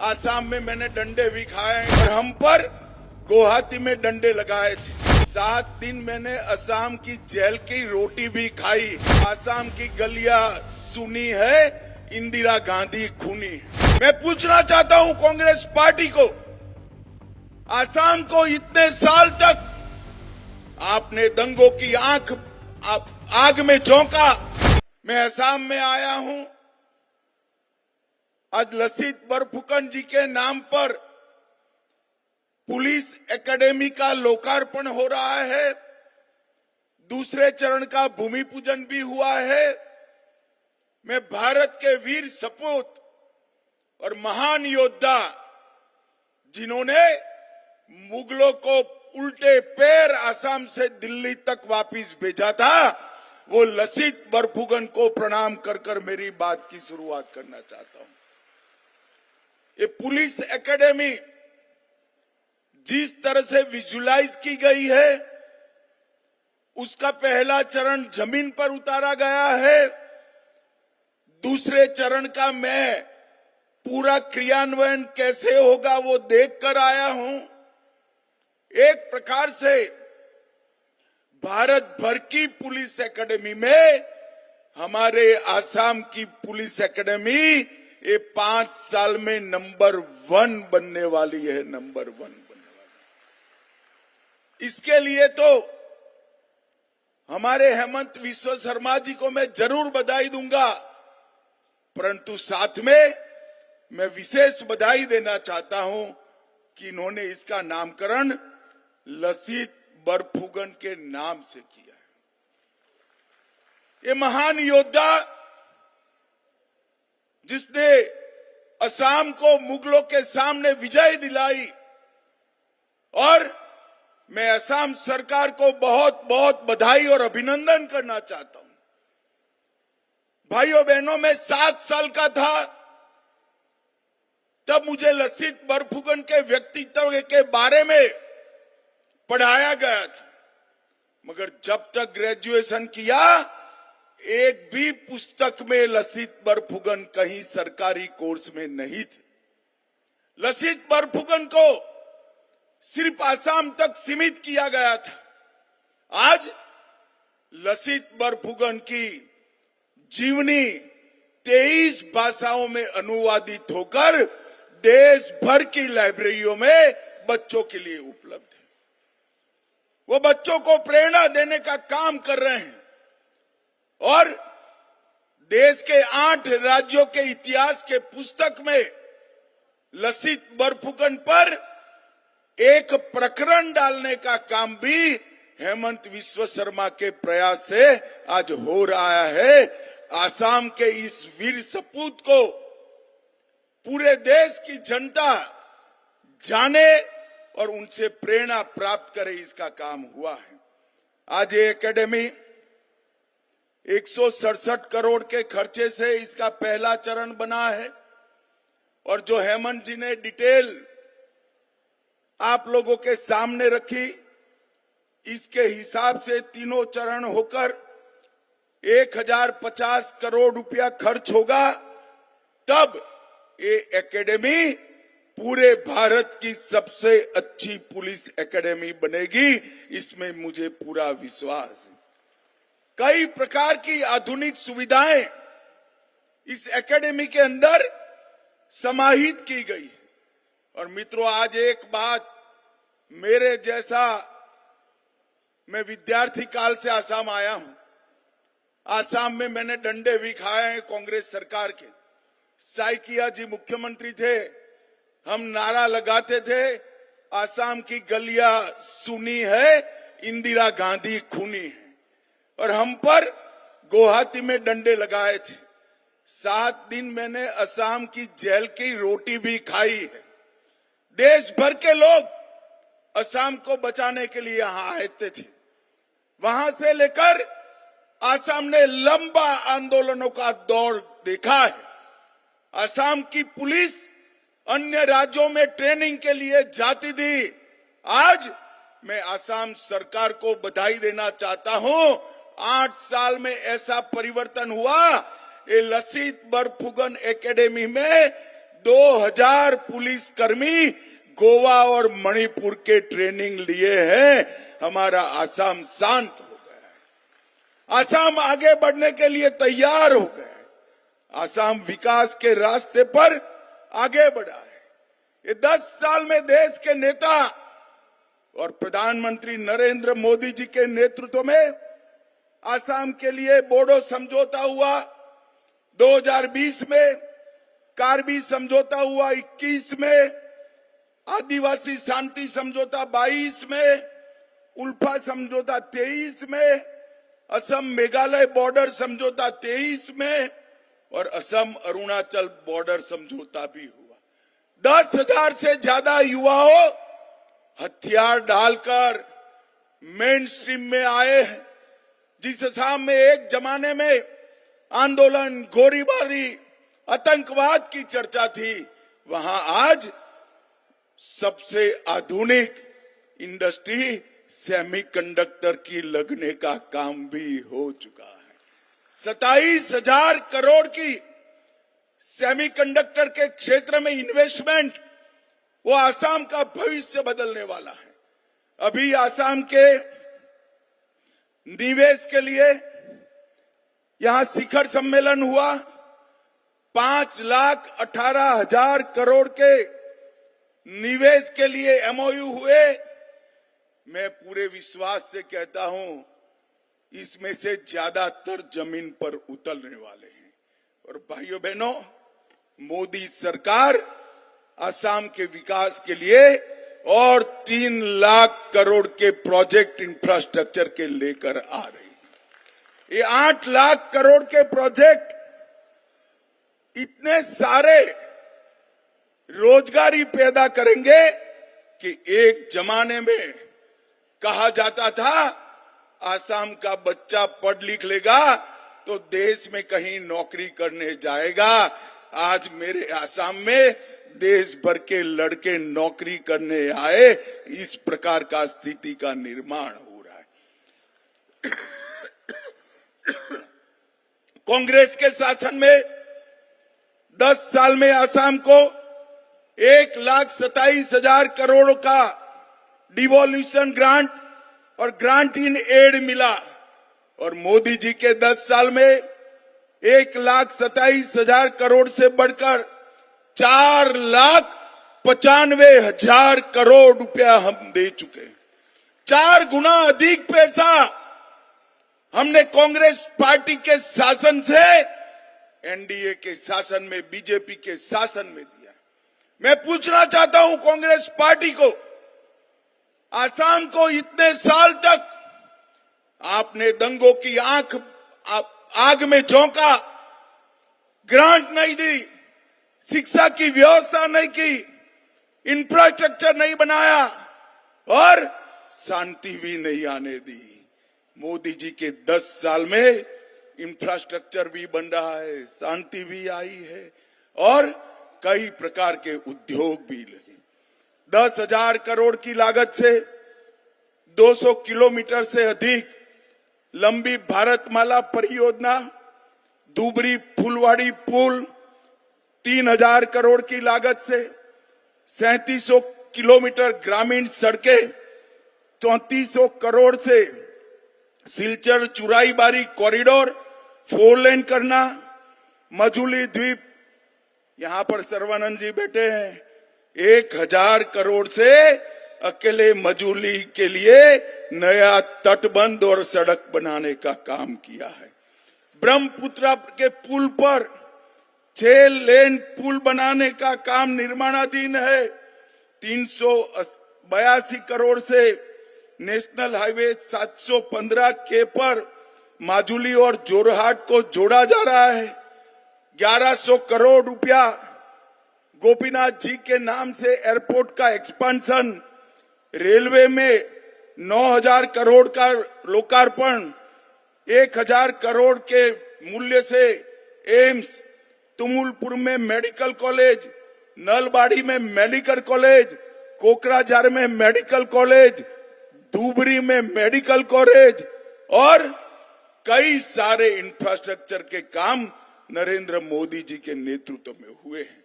आसाम में मैंने डंडे भी खाए और हम पर गुवाहाटी में डंडे लगाए थे। 7 दिन मैंने असम की जेल की रोटी भी खाई। आसाम की गलियां सुनी है, इंदिरा गांधी खूनी है। मैं पूछना चाहता हूं कांग्रेस पार्टी को, आसाम को इतने साल तक आपने दंगों की आग में झोंका। मैं असम में आया हूं, आज लसित बरफुकन जी के नाम पर पुलिस एकेडमी का लोकार्पण हो रहा है। दूसरे चरण का भूमि पूजन भी हुआ है। मैं भारत के वीर सपूत और महान योद्धा जिन्होंने मुगलों को उल्टे पैर असम से दिल्ली तक वापस भेजा था, वो लसित बरफुकन को प्रणाम कर कर मेरी बात की शुरुआत करना चाहता हूं। ये पुलिस एकेडमी जिस तरह से विजुलाइज की गई है, उसका पहला चरण जमीन पर उतारा गया है। दूसरे चरण का मैं पूरा क्रियान्वयन कैसे होगा वो देख कर आया हूं। एक प्रकार से भारत भर की पुलिस एकेडमी में हमारे आसाम की पुलिस एकेडमी ये 5 साल में नंबर 1 बनने वाली है, नंबर 1 बनने वाली। इसके लिए तो हमारे हेमंत विश्व शर्मा जी को मैं जरूर बधाई दूंगा, परंतु साथ में मैं विशेष बधाई देना चाहता हूं कि इन्होंने इसका नामकरण लसित बरफुकन के नाम से किया है। ये महान योद्धा जिसने असम को मुगलों के सामने विजय दिलाई, और मैं असम सरकार को बहुत बहुत बधाई और अभिनंदन करना चाहता हूं। भाइयों बहनों, मैं 7 साल का था तब मुझे लसित बरफुकन के व्यक्तित्व के बारे में पढ़ाया गया था, मगर जब तक ग्रेजुएशन किया एक भी पुस्तक में लसित बरफुकन कहीं सरकारी कोर्स में नहीं थे। लसित बरफुकन को सिर्फ आसाम तक सीमित किया गया था। आज लसित बरफुकन की जीवनी 23 भाषाओं में अनुवादित होकर देश भर की लाइब्रेरियों में बच्चों के लिए उपलब्ध है। वो बच्चों को प्रेरणा देने का काम कर रहे हैं और देश के 8 राज्यों के इतिहास के पुस्तक में लसित बरफुकन पर एक प्रकरण डालने का काम भी हेमंत विश्व शर्मा के प्रयास से आज हो रहा है। आसाम के इस वीर सपूत को पूरे देश की जनता जाने और उनसे प्रेरणा प्राप्त करे, इसका काम हुआ है। आज ये एकेडमी 167 करोड़ के खर्चे से इसका पहला चरण बना है, और जो हेमंत जी ने डिटेल आप लोगों के सामने रखी, इसके हिसाब से तीनों चरण होकर 1050 करोड़ रुपया खर्च होगा। तब ये एकेडमी पूरे भारत की सबसे अच्छी पुलिस एकेडमी बनेगी, इसमें मुझे पूरा विश्वास है। कई प्रकार की आधुनिक सुविधाएं इस एकेडमी के अंदर समाहित की गई। और मित्रों, आज एक बात मेरे जैसा, मैं विद्यार्थी काल से आसाम आया हूं। आसाम में मैंने डंडे भी खाए हैं कांग्रेस सरकार के। साइकिया जी मुख्यमंत्री थे, हम नारा लगाते थे, आसाम की गलियां सुनी है, इंदिरा गांधी खूनी है, और हम पर गुवाहाटी में डंडे लगाए थे। 7 दिन मैंने असम की जेल की रोटी भी खाई है। देश भर के लोग असम को बचाने के लिए यहां आए थे। वहां से लेकर असम ने लंबा आंदोलनों का दौर देखा है। असम की पुलिस अन्य राज्यों में ट्रेनिंग के लिए जाती थी। आज मैं असम सरकार को बधाई देना चाहता हूं, 8 साल में ऐसा परिवर्तन हुआ। ये लसित बरफुकन एकेडमी में 2000 पुलिसकर्मी गोवा और मणिपुर के ट्रेनिंग लिए हैं। हमारा आसाम शांत हो गया है। आसाम आगे बढ़ने के लिए तैयार हो गया है। आसाम विकास के रास्ते पर आगे बढ़ा है। ये 10 साल में देश के नेता और प्रधानमंत्री नरेंद्र मोदी जी के नेतृत्व में आसाम के लिए बोडो समझौता हुआ 2020 में, कार्बी समझौता हुआ 21 में, आदिवासी शांति समझौता 22 में, उल्फा समझौता 23 में, असम मेघालय बॉर्डर समझौता 23 में और असम अरुणाचल बॉर्डर समझौता भी हुआ। 10,000 से ज्यादा युवाओं हथियार डालकर मेन स्ट्रीम में आए हैं। जिस असम में एक जमाने में आंदोलन, गोलीबारी, आतंकवाद की चर्चा थी, वहां आज सबसे आधुनिक इंडस्ट्री सेमीकंडक्टर की लगने का काम भी हो चुका है। 27,000 करोड़ की सेमीकंडक्टर के क्षेत्र में इन्वेस्टमेंट, वो आसाम का भविष्य बदलने वाला है। अभी आसाम के निवेश के लिए यहां शिखर सम्मेलन हुआ। 5,18,000 करोड़ के निवेश के लिए एमओयू हुए। मैं पूरे विश्वास से कहता हूं, इसमें से ज्यादातर जमीन पर उतरने वाले हैं। और भाइयों बहनों, मोदी सरकार असम के विकास के लिए और 3 लाख करोड़ के प्रोजेक्ट इंफ्रास्ट्रक्चर के लेकर आ रही है। ये 8 लाख करोड़ के प्रोजेक्ट इतने सारे रोजगारी पैदा करेंगे कि एक जमाने में कहा जाता था आसाम का बच्चा पढ़ लिख लेगा तो देश में कहीं नौकरी करने जाएगा। आज मेरे आसाम में देश भर के लड़के नौकरी करने आए। इस प्रकार का स्थिति का निर्माण हो रहा है। कांग्रेस के शासन में 10 साल में आसाम को 1,27,000 करोड़ का डिवोल्यूशन ग्रांट और ग्रांट इन एड मिला और मोदी जी के 10 साल में 1,27,000 करोड़ से बढ़कर 4,95,000 करोड़ रुपया हम दे चुके। 4 गुना अधिक पैसा हमने कांग्रेस पार्टी के शासन से एनडीए के शासन में, बीजेपी के शासन में दिया। मैं पूछना चाहता हूं कांग्रेस पार्टी को, आसाम को इतने साल तक आपने दंगों की आग में झोंका, ग्रांट नहीं दी, शिक्षा की व्यवस्था नहीं की, इंफ्रास्ट्रक्चर नहीं बनाया और शांति भी नहीं आने दी। मोदी जी के 10 साल में इंफ्रास्ट्रक्चर भी बन रहा है, शांति भी आई है और कई प्रकार के उद्योग भी लगे। 10,000 करोड़ की लागत से 200 किलोमीटर से अधिक लंबी भारतमाला परियोजना, धुबरी फुलवाड़ी पुल 3,000 करोड़ की लागत से 3700 किलोमीटर ग्रामीण सड़कें, 3400 करोड़ से सिलचर चुराईबारी कॉरिडोर 4 लेन करना, मजूली द्वीप, यहां पर सर्वानंद जी बैठे हैं, 1,000 करोड़ से अकेले मजूली के लिए नया तटबंध और सड़क बनाने का काम किया है। ब्रह्मपुत्र के पुल पर 6 लेन पुल बनाने का काम निर्माणाधीन है। 382 करोड़ से नेशनल हाईवे 715 के पर माजुली और जोरहाट को जोड़ा जा रहा है। 1100 करोड़ रुपया गोपीनाथ जी के नाम से एयरपोर्ट का एक्सपेंशन, रेलवे में 9,000 करोड़ का लोकार्पण, 1,000 करोड़ के मूल्य से एम्स, तुमुलपुर में मेडिकल कॉलेज, नलबाड़ी में मेडिकल कॉलेज, कोकराझार में मेडिकल कॉलेज, धुबरी में मेडिकल कॉलेज और कई सारे इंफ्रास्ट्रक्चर के काम नरेंद्र मोदी जी के नेतृत्व में हुए हैं।